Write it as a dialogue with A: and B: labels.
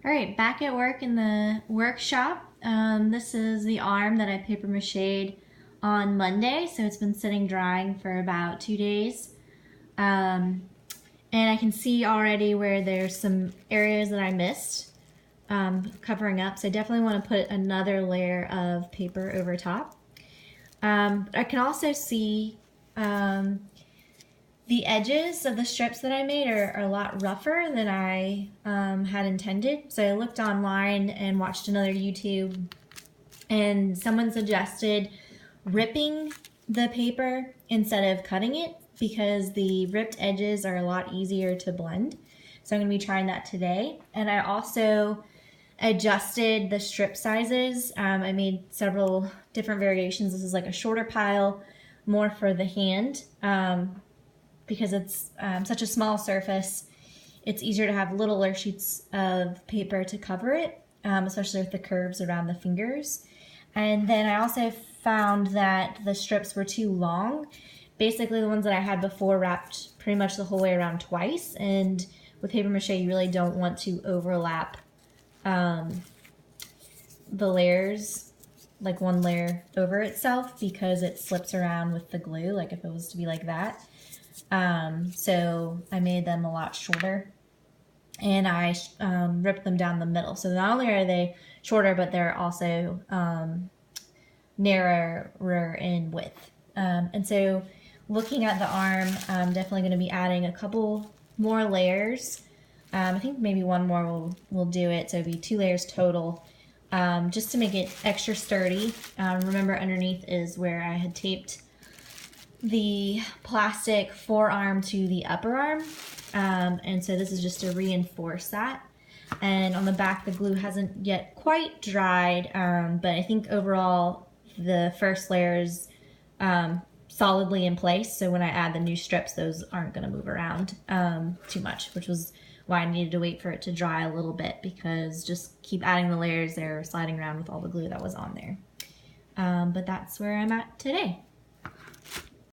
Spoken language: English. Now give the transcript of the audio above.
A: All right, back at work in the workshop. This is the arm that I paper machéed on Monday, so it's been sitting drying for about 2 days. And I can see already where there's some areas that I missed covering up, so I definitely want to put another layer of paper over top. I can also see the edges of the strips that I made are a lot rougher than I had intended. So I looked online and watched another YouTube, and someone suggested ripping the paper instead of cutting it because the ripped edges are a lot easier to blend. So I'm going to be trying that today. And I also adjusted the strip sizes. I made several different variations. This is like a shorter pile, more for the hand. Because it's such a small surface, it's easier to have littler sheets of paper to cover it, especially with the curves around the fingers. And then I also found that the strips were too long. Basically, the ones that I had before wrapped pretty much the whole way around twice, and with paper mache, you really don't want to overlap the layers, like one layer over itself, because it slips around with the glue, like if it was to be like that. So I made them a lot shorter, and I ripped them down the middle. So not only are they shorter, but they're also narrower in width. And so looking at the arm, I'm definitely going to be adding a couple more layers. I think maybe one more will do it, so it'll be 2 layers total, just to make it extra sturdy. Remember, underneath is where I had taped the plastic forearm to the upper arm, and so this is just to reinforce that. And on the back, the glue hasn't yet quite dried, but I think overall the first layer is solidly in place, so when I add the new strips, those aren't going to move around too much, which was why I needed to wait for it to dry a little bit, because just keep adding the layers, they're sliding around with all the glue that was on there. But that's where I'm at today.